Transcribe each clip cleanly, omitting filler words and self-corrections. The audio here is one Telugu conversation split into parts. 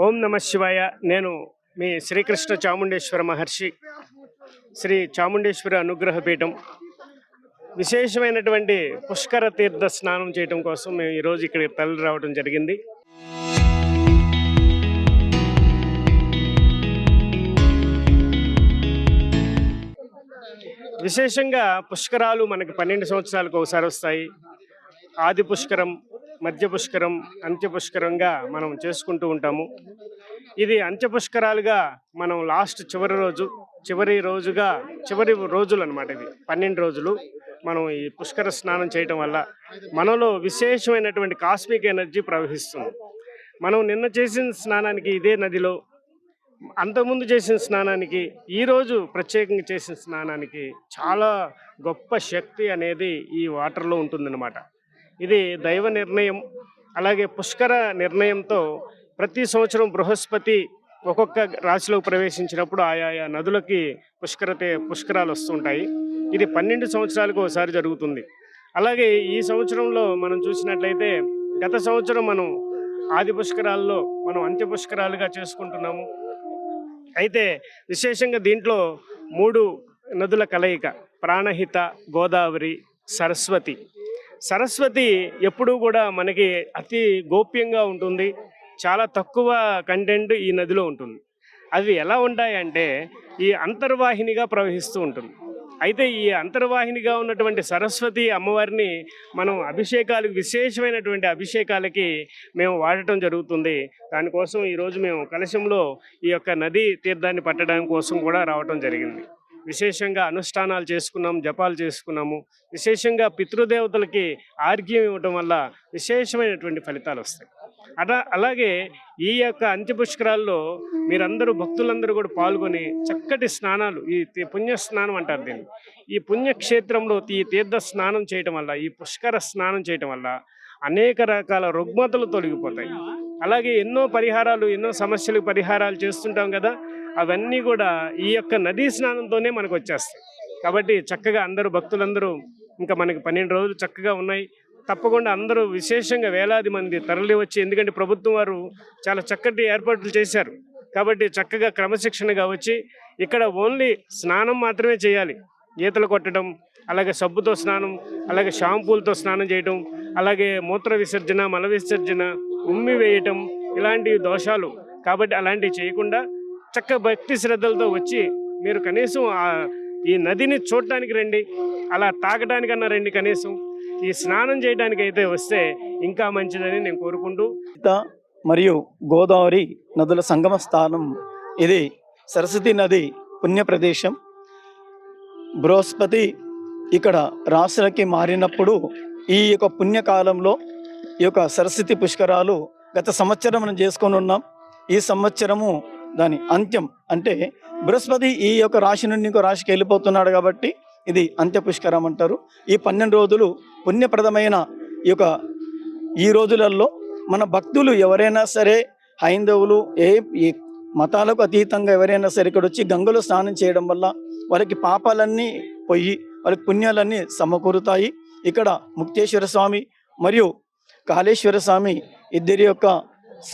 ఓం నమ శివాయ. నేను మీ శ్రీకృష్ణ చాముండేశ్వర మహర్షి, శ్రీ చాముండేశ్వరి అనుగ్రహ పీఠం. విశేషమైనటువంటి పుష్కర తీర్థ స్నానం చేయడం కోసం మేము ఈరోజు ఇక్కడికి తరలి రావడం జరిగింది. విశేషంగా పుష్కరాలు మనకి 12 సంవత్సరాలకు ఒకసారి వస్తాయి. ఆది పుష్కరం, మధ్య పుష్కరం, అంత్య పుష్కరంగా మనం చేసుకుంటూ ఉంటాము. ఇది అంత్య పుష్కరాలుగా మనం చివరి రోజులు అనమాట. ఇది 12 రోజులు మనం ఈ పుష్కర స్నానం చేయటం వల్ల మనలో విశేషమైనటువంటి కాస్మిక్ ఎనర్జీ ప్రవహిస్తుంది. మనం నిన్న చేసిన స్నానానికి ఇదే నదిలో, అంతకుముందు చేసిన స్నానానికి, ఈరోజు ప్రత్యేకంగా చేసిన స్నానానికి చాలా గొప్ప శక్తి అనేది ఈ వాటర్లో ఉంటుందన్నమాట. ఇది దైవ నిర్ణయం. అలాగే పుష్కర నిర్ణయంతో ప్రతి సంవత్సరం బృహస్పతి ఒక్కొక్క రాశిలోకి ప్రవేశించినప్పుడు ఆయా నదులకి పుష్కరాలు వస్తుంటాయి. ఇది 12 సంవత్సరాలకు ఒకసారి జరుగుతుంది. అలాగే ఈ సంవత్సరంలో మనం చూసినట్లయితే, గత సంవత్సరం మనం ఆది పుష్కరాల్లో మనం అంత్య పుష్కరాలుగా చేసుకుంటున్నాము. అయితే విశేషంగా దీంట్లో 3 నదుల కలయిక: ప్రాణహిత, గోదావరి, సరస్వతి. సరస్వతి ఎప్పుడూ కూడా మనకి అతి గోప్యంగా ఉంటుంది. చాలా తక్కువ కంటెంట్ ఈ నదిలో ఉంటుంది. అవి ఎలా ఉంటాయంటే ఈ అంతర్వాహినిగా ప్రవహిస్తూ ఉంటుంది. అయితే ఈ అంతర్వాహినిగా ఉన్నటువంటి సరస్వతి అమ్మవారిని మనం విశేషమైనటువంటి అభిషేకాలకి మేము వాడటం జరుగుతుంది. దానికోసం ఈరోజు మేము కలశంలో ఈ యొక్క నదీ తీర్థాన్ని పట్టడం కోసం కూడా రావటం జరిగింది. విశేషంగా అనుష్ఠానాలు చేసుకున్నాము, జపాలు చేసుకున్నాము. విశేషంగా పితృదేవతలకి ఆర్ఘ్యం ఇవ్వటం వల్ల విశేషమైనటువంటి ఫలితాలు వస్తాయి. అలాగే ఈ యొక్క అంత్య పుష్కరాల్లో భక్తులందరూ కూడా పాల్గొని చక్కటి స్నానాలు, ఈ పుణ్య స్నానం అంటారు దీన్ని, ఈ పుణ్యక్షేత్రంలో ఈ తీర్థ స్నానం చేయటం వల్ల, ఈ పుష్కర స్నానం చేయటం వల్ల అనేక రకాల రుగ్మతలు తొలగిపోతాయి. అలాగే ఎన్నో సమస్యలకు పరిహారాలు చేస్తుంటాం కదా, అవన్నీ కూడా ఈ యొక్క నదీ స్నానంతోనే మనకు వచ్చేస్తాయి. కాబట్టి చక్కగా భక్తులందరూ, ఇంకా మనకి 12 రోజులు చక్కగా ఉన్నాయి. తప్పకుండా అందరూ విశేషంగా వేలాది మంది తరలి వచ్చి, ఎందుకంటే ప్రభుత్వం వారు చాలా చక్కటి ఏర్పాట్లు చేశారు కాబట్టి చక్కగా క్రమశిక్షణగా వచ్చి ఇక్కడ ఓన్లీ స్నానం మాత్రమే చేయాలి. ఈతలు కొట్టడం, అలాగే సబ్బుతో స్నానం, అలాగే షాంపూలతో స్నానం చేయటం, అలాగే మూత్ర విసర్జన, మల విసర్జన, ఉమ్మి వేయటం, ఇలాంటి దోషాలు కాబట్టి అలాంటివి చేయకుండా చక్క భక్తి శ్రద్ధలతో వచ్చి మీరు కనీసం ఈ నదిని చూడటానికి రండి, అలా తాగటానికన్నా రండి. కనీసం ఈ స్నానం చేయడానికి అయితే వస్తే ఇంకా మంచిదని నేను కోరుకుంటూ, మరియు గోదావరి నదుల సంగమ స్థానం ఇది. సరస్వతి నది పుణ్య ప్రదేశం. బృహస్పతి ఇక్కడ రాశులకి మారినప్పుడు ఈ యొక్క పుణ్యకాలంలో ఈ యొక్క సరస్వతి పుష్కరాలు గత సంవత్సరం మనం చేసుకొని ఉన్నాం. ఈ సంవత్సరము దాని అంత్యం, అంటే బృహస్పతి ఈ యొక్క రాశి నుండి ఇంకో రాశికి వెళ్ళిపోతున్నాడు కాబట్టి ఇది అంత్య పుష్కరం అంటారు. ఈ 12 రోజులు పుణ్యప్రదమైన ఈ రోజులలో మన భక్తులు ఎవరైనా సరే, హైందవులు, ఏ మతాలకు అతీతంగా ఎవరైనా సరే ఇక్కడ వచ్చి గంగలో స్నానం చేయడం వల్ల వాళ్ళకి పాపాలన్నీ పోయి వాళ్ళకి పుణ్యాలన్నీ సమకూరుతాయి. ఇక్కడ ముక్తేశ్వర స్వామి మరియు కాళేశ్వర స్వామి ఇద్దరి యొక్క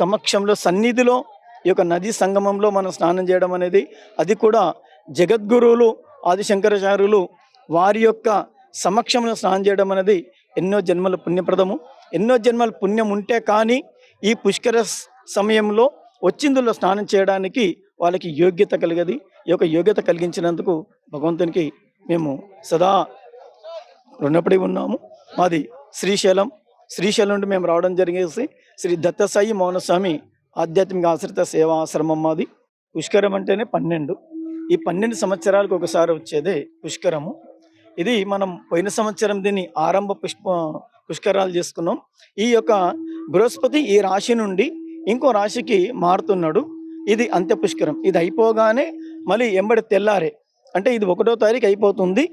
సమక్షంలో, సన్నిధిలో ఈ యొక్క నదీ సంగమంలో మనం స్నానం చేయడం అనేది, అది కూడా జగద్గురువులు ఆదిశంకరాచార్యులు వారి యొక్క సమక్షంలో స్నానం చేయడం అనేది ఎన్నో జన్మల పుణ్యప్రదము. ఎన్నో జన్మల పుణ్యం ఉంటే కానీ ఈ పుష్కర సమయంలో వచ్చిందులో స్నానం చేయడానికి వాళ్ళకి యోగ్యత కలిగది. ఈ యొక్క యోగ్యత కలిగించినందుకు భగవంతునికి మేము సదా రుణపడి ఉన్నాము. మాది శ్రీశైలం నుండి మేము రావడం జరిగేసి శ్రీ దత్తసాయి మౌనస్వామి ఆధ్యాత్మిక ఆశ్రిత సేవా ఆశ్రమం మాది. పుష్కరం అంటేనే 12. ఈ 12 సంవత్సరాలకు ఒకసారి వచ్చేదే పుష్కరము. ఇది మనం పోయిన సంవత్సరం దీన్ని ఆరంభ పుష్కరాలు చేసుకున్నాం. ఈ యొక్క బృహస్పతి ఈ రాశి నుండి ఇంకో రాశికి మారుతున్నాడు. ఇది అంత్య పుష్కరం. ఇది అయిపోగానే మళ్ళీ ఎంబడి తెల్లారే, అంటే ఇది 1వ తారీఖు అయిపోతుంది.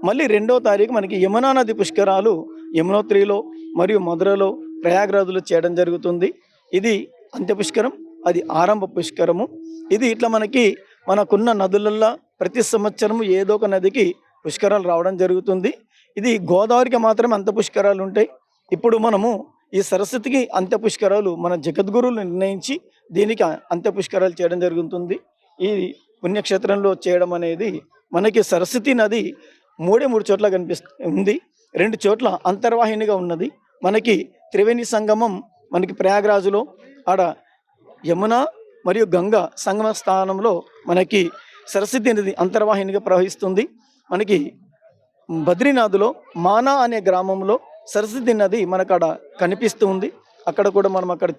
మళ్ళీ 2వ తారీఖు మనకి యమునా నది పుష్కరాలు యమునోత్రిలో మరియు మధురలో, ప్రయాగ్రాజులో చేయడం జరుగుతుంది. ఇది అంత్య పుష్కరం, అది ఆరంభ పుష్కరము. ఇది ఇట్లా మనకున్న నదులల్లో ప్రతి సంవత్సరము ఏదో ఒక నదికి పుష్కరాలు రావడం జరుగుతుంది. ఇది గోదావరికి మాత్రమే అంత పుష్కరాలు ఉంటాయి. ఇప్పుడు మనము ఈ సరస్వతికి అంత్య పుష్కరాలు మన జగద్గురువులు నిర్ణయించి దీనికి అంత్య పుష్కరాలు చేయడం జరుగుతుంది. ఈ పుణ్యక్షేత్రంలో చేయడం అనేది మనకి సరస్వతి నది మూడు చోట్ల ఉంది. 2 చోట్ల అంతర్వాహినిగా ఉన్నది. మనకి త్రివేణి సంగమం మనకి ప్రయాగ్రాజులో ఆడ యమున మరియు గంగా సంగమ స్థానంలో మనకి సరస్వతి నది అంతర్వాహినిగా ప్రవహిస్తుంది. మనకి బద్రీనాథ్లో మానా అనే గ్రామంలో సరస్వతి నది మనకు అక్కడ కనిపిస్తూ ఉంది. అక్కడ కూడా మనం అక్కడ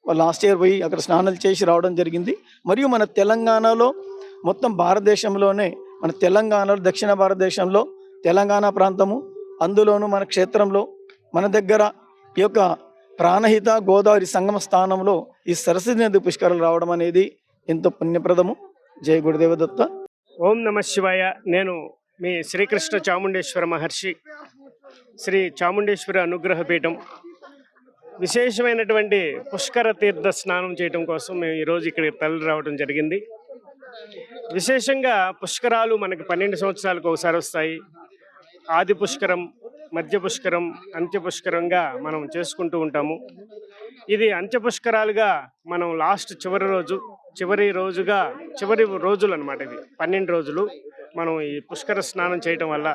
లాస్ట్ ఇయర్ పోయి అక్కడ స్నానాలు చేసి రావడం జరిగింది. మరియు మన తెలంగాణలో మొత్తం భారతదేశంలోనే మన తెలంగాణలో దక్షిణ భారతదేశంలో తెలంగాణ ప్రాంతము, అందులోనూ మన క్షేత్రంలో మన దగ్గర ఈ యొక్క ప్రాణహిత గోదావరి సంగమ స్థానంలో ఈ సరస్వతి నది పుష్కరాలు రావడం అనేది ఎంతో పుణ్యప్రదము. జై గురుదేవదత్త. ఓం నమ శివాయ. నేను మీ శ్రీకృష్ణ చాముండేశ్వర మహర్షి, శ్రీ చాముండేశ్వరి అనుగ్రహ పీఠం విశేషమైనటువంటి పుష్కర తీర్థ స్నానం చేయడం కోసం మేము ఈరోజు ఇక్కడికి తరలి రావడం జరిగింది. విశేషంగా పుష్కరాలు మనకి 12 సంవత్సరాలకు ఒకసారి వస్తాయి. ఆది పుష్కరం, మధ్య పుష్కరం, అంత్య పుష్కరంగా మనం చేసుకుంటూ ఉంటాము. ఇది అంత్య పుష్కరాలుగా మనం లాస్ట్ చివరి రోజులు అన్నమాట. ఇవి 12 రోజులు మనం ఈ పుష్కర స్నానం చేయటం వల్ల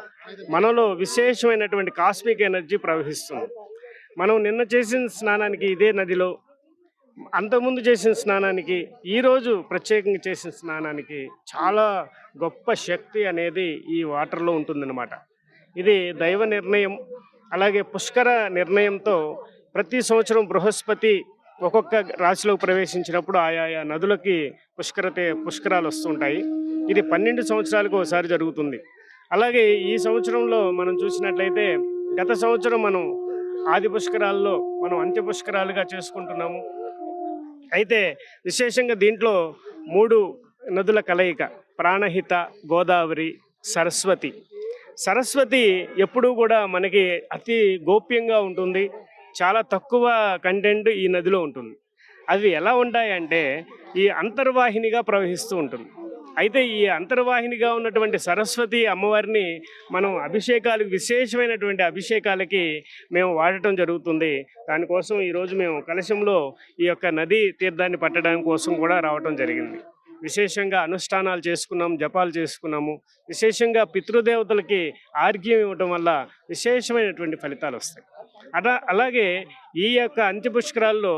మనలో విశేషమైనటువంటి కాస్మిక్ ఎనర్జీ ప్రవహిస్తుంది. మనం నిన్న చేసిన స్నానానికి ఇదే నదిలో, అంతకుముందు చేసిన స్నానానికి, ఈరోజు ప్రత్యేకంగా చేసిన స్నానానికి చాలా గొప్ప శక్తి అనేది ఈ వాటర్లో ఉంటుందన్నమాట. ఇది దైవ నిర్ణయం. అలాగే పుష్కర నిర్ణయంతో ప్రతి సంవత్సరం బృహస్పతి ఒక్కొక్క రాశిలోకి ప్రవేశించినప్పుడు ఆయా నదులకి పుష్కరాలు వస్తుంటాయి. ఇది 12 సంవత్సరాలకు ఒకసారి జరుగుతుంది. అలాగే ఈ సంవత్సరంలో మనం చూసినట్లయితే గత సంవత్సరం మనం ఆది పుష్కరాల్లో మనం అంత్య పుష్కరాలుగా చేసుకుంటున్నాము. అయితే విశేషంగా దీంట్లో 3 నదుల కలయిక, ప్రాణహిత, గోదావరి, సరస్వతి ఎప్పుడూ కూడా మనకి అతి గోప్యంగా ఉంటుంది. చాలా తక్కువ కంటెంట్ ఈ నదిలో ఉంటుంది. అవి ఎలా ఉంటాయంటే ఈ అంతర్వాహినిగా ప్రవహిస్తూ ఉంటుంది. అయితే ఈ అంతర్వాహినిగా ఉన్నటువంటి సరస్వతి అమ్మవారిని మనం విశేషమైనటువంటి అభిషేకాలకి మేము వాడటం జరుగుతుంది. దానికోసం ఈరోజు మేము కలశంలో ఈ యొక్క నదీ తీర్థాన్ని పట్టడానికి కోసం కూడా రావటం జరిగింది. విశేషంగా అనుష్ఠానాలు చేసుకున్నాం, జపాలు చేసుకున్నాము. విశేషంగా పితృదేవతలకి ఆర్ఘ్యం ఇవ్వటం వల్ల విశేషమైనటువంటి ఫలితాలు వస్తాయి. అలాగే ఈ యొక్క అంత్యపుష్కరాల్లో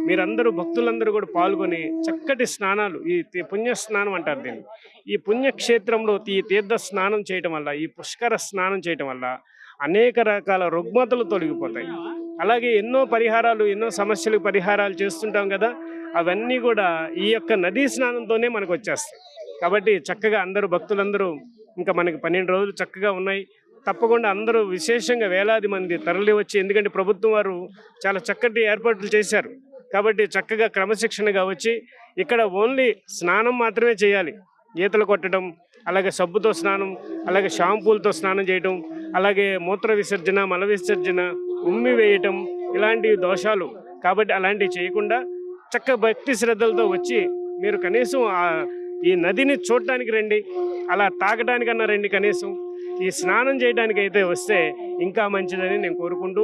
మీరందరూ భక్తులందరూ కూడా పాల్గొని చక్కటి స్నానాలు, ఈ పుణ్య స్నానం అంటారు దీన్ని, ఈ పుణ్యక్షేత్రంలో ఈ తీర్థ స్నానం చేయటం వల్ల, ఈ పుష్కర స్నానం చేయటం వల్ల అనేక రకాల రుగ్మతలు తొలగిపోతాయి. అలాగే ఎన్నో సమస్యలకు పరిహారాలు చేస్తుంటాం కదా, అవన్నీ కూడా ఈ యొక్క నదీ స్నానంతోనే మనకు వచ్చేస్తాయి. కాబట్టి చక్కగా భక్తులందరూ ఇంకా మనకి 12 రోజులు చక్కగా ఉన్నాయి. తప్పకుండా అందరూ విశేషంగా వేలాది మంది తరలి వచ్చి, ఎందుకంటే ప్రభుత్వం వారు చాలా చక్కటి ఏర్పాట్లు చేశారు. కాబట్టి చక్కగా క్రమశిక్షణగా వచ్చి ఇక్కడ ఓన్లీ స్నానం మాత్రమే చేయాలి. ఈతలు కొట్టడం, అలాగే సబ్బుతో స్నానం, అలాగే షాంపూలతో స్నానం చేయడం, అలాగే మూత్ర విసర్జన, మల విసర్జన, ఉమ్మి వేయటం, ఇలాంటి దోషాలు. కాబట్టి అలాంటివి చేయకుండా చక్కగా భక్తి శ్రద్ధలతో వచ్చి మీరు కనీసం ఈ నదిని చూడటానికి రండి, అలా తాగడానికన్నా రండి. కనీసం ఈ స్నానం చేయడానికి అయితే వస్తే ఇంకా మంచిదని నేను కోరుకుంటూ